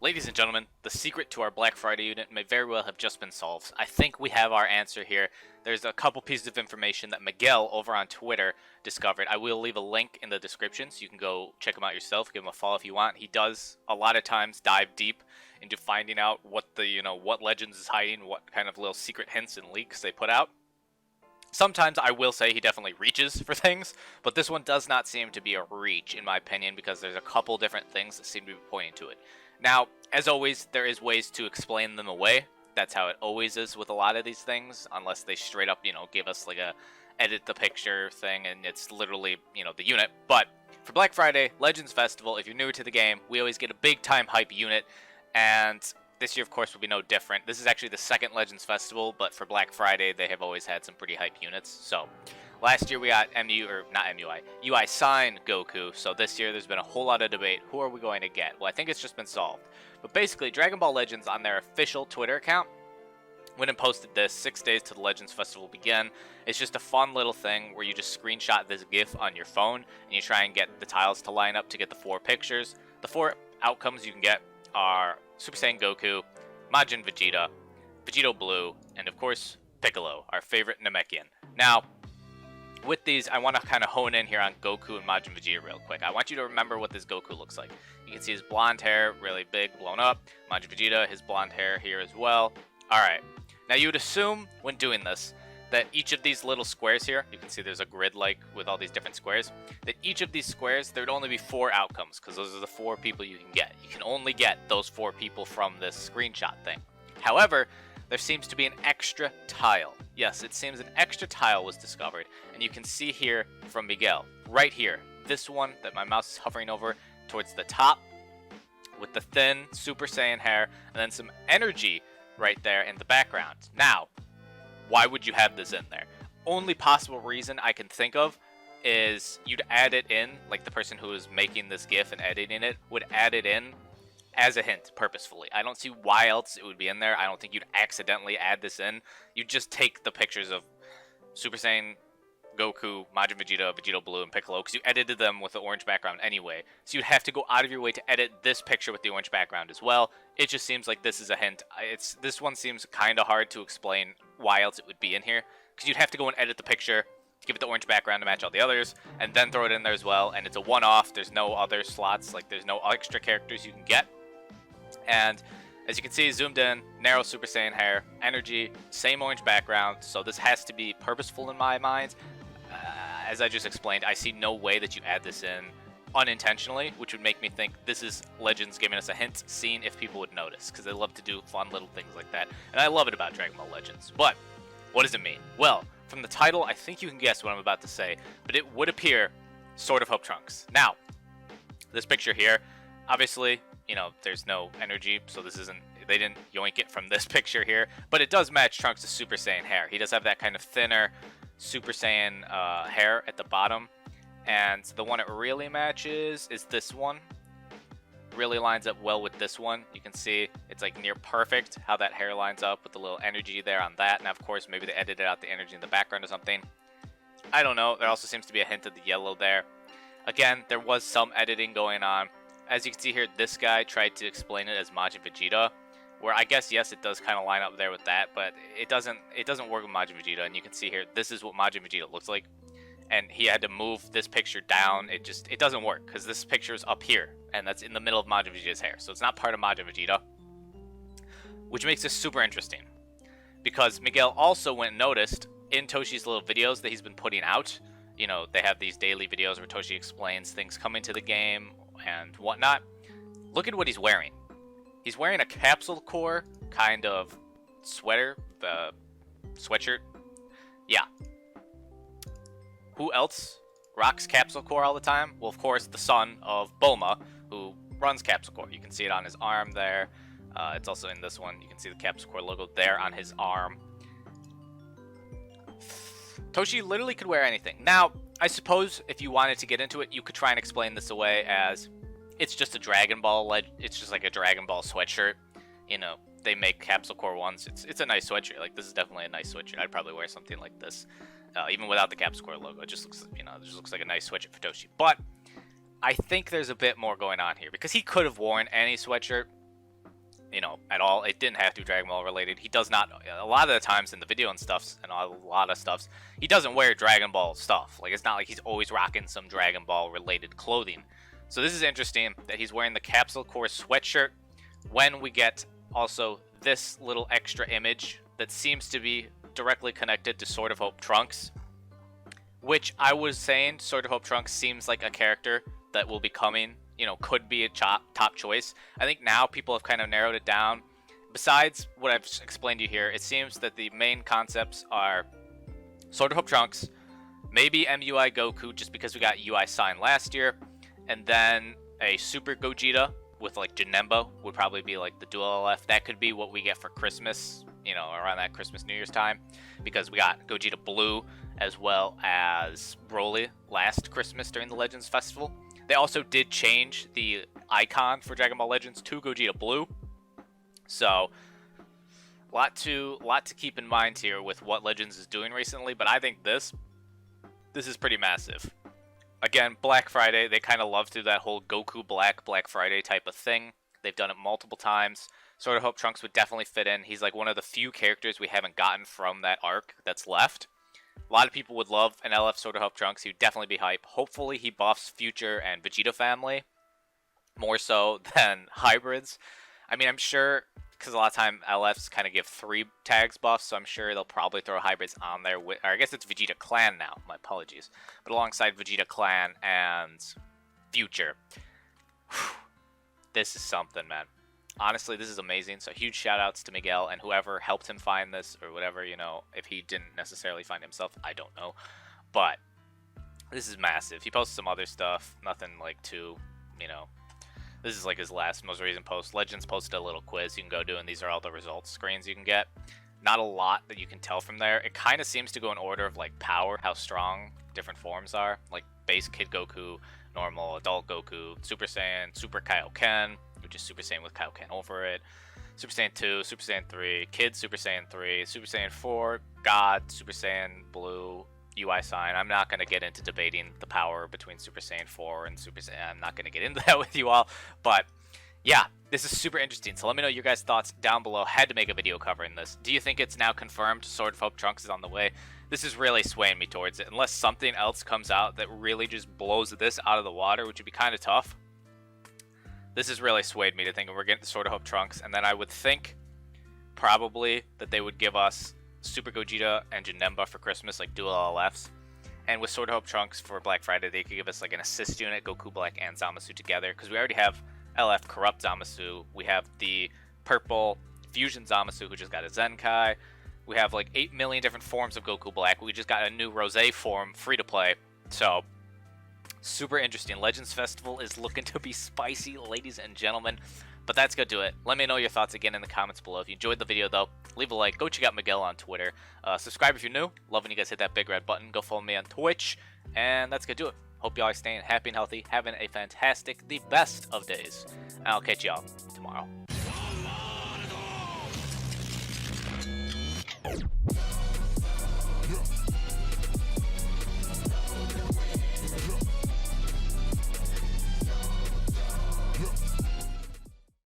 Ladies and gentlemen, the secret to our Black Friday unit may very well have just been solved. I think we have our answer here. There's a couple pieces of information that Miguel over on Twitter discovered. I will leave a link in the description so you can go check him out yourself, give him a follow if you want. He does a lot of times dive deep into finding out what what Legends is hiding, what kind of little secret hints and leaks they put out. Sometimes I will say he definitely reaches for things, but this one does not seem to be a reach in my opinion because there's a couple different things that seem to be pointing to it. Now, as always, there is ways to explain them away. That's how it always is with a lot of these things, unless they straight up, give us like a edit the picture thing and it's literally, the unit. But for Black Friday, Legends Festival, if you're newer to the game, we always get a big time hype unit, and this year, of course, will be no different. This is actually the second Legends Festival, but for Black Friday, they have always had some pretty hype units. So, last year we got UI Sign Goku. So this year there's been a whole lot of debate. Who are we going to get? Well, I think it's just been solved. But basically, Dragon Ball Legends on their official Twitter account went and posted this 6 days to the Legends Festival begin. It's just a fun little thing where you just screenshot this GIF on your phone and you try and get the tiles to line up to get the 4 pictures. The 4 outcomes you can get are Super Saiyan Goku, Majin Vegeta, Vegito Blue, and of course Piccolo, our favorite Namekian. Now, with these, I want to kind of hone in here on Goku and Majin Vegeta real quick. I want you to remember what this Goku looks like. You can see his blonde hair, really big, blown up. Majin Vegeta, his blonde hair here as well. Alright, now you would assume when doing this that each of these little squares here, you can see there's a grid like with all these different squares, that each of these squares, there would only be 4 outcomes because those are the 4 people you can get. You can only get those 4 people from this screenshot thing. However, there seems to be an extra tile. Yes, it seems an extra tile was discovered, and you can see here from Miguel, right here, this one that my mouse is hovering over towards the top with the thin Super Saiyan hair, and then some energy right there in the background. Now, why would you have this in there? Only possible reason I can think of is you'd add it in, like the person who is making this GIF and editing it would add it in as a hint, purposefully. I don't see why else it would be in there. I don't think you'd accidentally add this in. You'd just take the pictures of Super Saiyan, Goku, Majin Vegeta, Vegito Blue, and Piccolo, because you edited them with the orange background anyway. So you'd have to go out of your way to edit this picture with the orange background as well. It just seems like this is a hint. This one seems kind of hard to explain why else it would be in here, because you'd have to go and edit the picture, give it the orange background to match all the others, and then throw it in there as well. And it's a one-off. There's no other slots. Like, there's no extra characters you can get. And as you can see, zoomed in, narrow Super Saiyan hair, energy, same orange background, so this has to be purposeful in my mind. As I just explained, I see no way that you add this in unintentionally, which would make me think this is Legends giving us a hint, seeing if people would notice, because they love to do fun little things like that, and I love it about Dragon Ball Legends. But what does it mean? Well, from the title, I think you can guess what I'm about to say, but it would appear Sword of Hope Trunks. Now, this picture here, obviously, there's no energy, so they didn't yoink it from this picture here, but it does match Trunks' Super Saiyan hair. He does have that kind of thinner Super Saiyan hair at the bottom, and the one it really matches is this one. Really lines up well with this one. You can see it's like near perfect how that hair lines up with the little energy there on that, and of course maybe they edited out the energy in the background or something. I don't know. There also seems to be a hint of the yellow there. Again, there was some editing going on. As you can see here, this guy tried to explain it as Majin Vegeta, where I guess, yes, it does kind of line up there with that, but it doesn't work with Majin Vegeta. And you can see here, this is what Majin Vegeta looks like, and he had to move this picture down. It doesn't work, because this picture is up here, and that's in the middle of Majin Vegeta's hair, so it's not part of Majin Vegeta, which makes this super interesting, because Miguel also went and noticed in Toshi's little videos that he's been putting out. They have these daily videos where Toshi explains things coming to the game and whatnot. Look at what he's wearing. He's wearing a capsule core kind of sweater, the sweatshirt. Yeah. Who else rocks capsule core all the time? Well, of course, the son of Bulma, who runs capsule core. You can see it on his arm there. It's also in this one. You can see the capsule core logo there on his arm. Toshi literally could wear anything. Now, I suppose if you wanted to get into it, you could try and explain this away as it's just a Dragon Ball. It's just like a Dragon Ball sweatshirt. They make capsule core ones. It's a nice sweatshirt. Like, this is definitely a nice sweatshirt. I'd probably wear something like this, even without the capsule core logo. It just looks, it just looks like a nice sweatshirt for Toshi. But I think there's a bit more going on here, because he could have worn any sweatshirt. you know, at all. It didn't have to be Dragon Ball related. He does not, a lot of the times in the video and stuffs, and a lot of stuffs, he doesn't wear Dragon Ball stuff. Like, it's not like he's always rocking some Dragon Ball related clothing. So this is interesting that he's wearing the Capsule Corps sweatshirt when we get also this little extra image that seems to be directly connected to Sword of Hope Trunks, which I was saying Sword of Hope Trunks seems like a character that will be coming, you know, could be a top choice. I think now people have kind of narrowed it down. Besides what I've explained to you here, it seems that the main concepts are Sword of Hope Trunks, maybe MUI Goku just because we got UI Sign last year, and then a Super Gogeta with like Janemba would probably be like the dual LF. That could be what we get for Christmas, you know, around that Christmas New Year's time, because we got Gogeta Blue as well as Broly last Christmas during the Legends Festival. They also did change the icon for Dragon Ball Legends to Gogeta Blue. So, lot to keep in mind here with what Legends is doing recently, but I think this is pretty massive. Again, Black Friday, they kind of love to do that whole Goku Black Friday type of thing. They've done it multiple times. Sword of Hope Trunks would definitely fit in. He's like one of the few characters we haven't gotten from that arc that's left. A lot of people would love an LF Sword of Hope Trunks. He would definitely be hype. Hopefully he buffs Future and Vegeta family more so than hybrids. I mean, I'm sure, because a lot of time LFs kind of give 3 tags buffs, so I'm sure they'll probably throw hybrids on there. Or I guess it's Vegeta Clan now. My apologies. But alongside Vegeta Clan and Future. Whew, this is something, man. Honestly, this is amazing. So huge shout outs to Miguel and whoever helped him find this or whatever, you know, if he didn't necessarily find himself, I don't know. But this is massive. He posted some other stuff, nothing like too, you know, this is like his most recent post. Legends posted a little quiz you can go do, and these are all the results screens you can get. Not a lot that you can tell from there. It kind of seems to go in order of like power, how strong different forms are. Like base Kid Goku, normal adult Goku, Super Saiyan, Super Kaioken, which is Super Saiyan with Kaioken over it, Super Saiyan 2, Super Saiyan 3, Kid Super Saiyan 3, Super Saiyan 4, God, Super Saiyan Blue, UI Sign. I'm not going to get into debating the power between Super Saiyan 4 and Super Saiyan. I'm not going to get into that with you all, but yeah, this is super interesting. So let me know your guys' thoughts down below. Had to make a video covering this. Do you think it's now confirmed Sword of Hope Trunks is on the way? This is really swaying me towards it. Unless something else comes out that really just blows this out of the water, which would be kind of tough. This has really swayed me to think we're getting the Sword of Hope Trunks. And then I would think probably that they would give us Super Gogeta and Janemba for Christmas, like dual LFs. And with Sword of Hope Trunks for Black Friday, they could give us like an assist unit, Goku Black and Zamasu together. Because we already have LF Corrupt Zamasu. We have the purple Fusion Zamasu who just got a Zenkai. We have like 8 million different forms of Goku Black. We just got a new Rose form free to play. So super interesting. Legends Festival is looking to be spicy, ladies and gentlemen. But that's going to do it. Let me know your thoughts again in the comments below. If you enjoyed the video, though, leave a like. Go check out Miguel on Twitter. Subscribe if you're new. Love when you guys hit that big red button. Go follow me on Twitch. And that's going to do it. Hope y'all are staying happy and healthy, having a fantastic, the best of days. And I'll catch y'all tomorrow.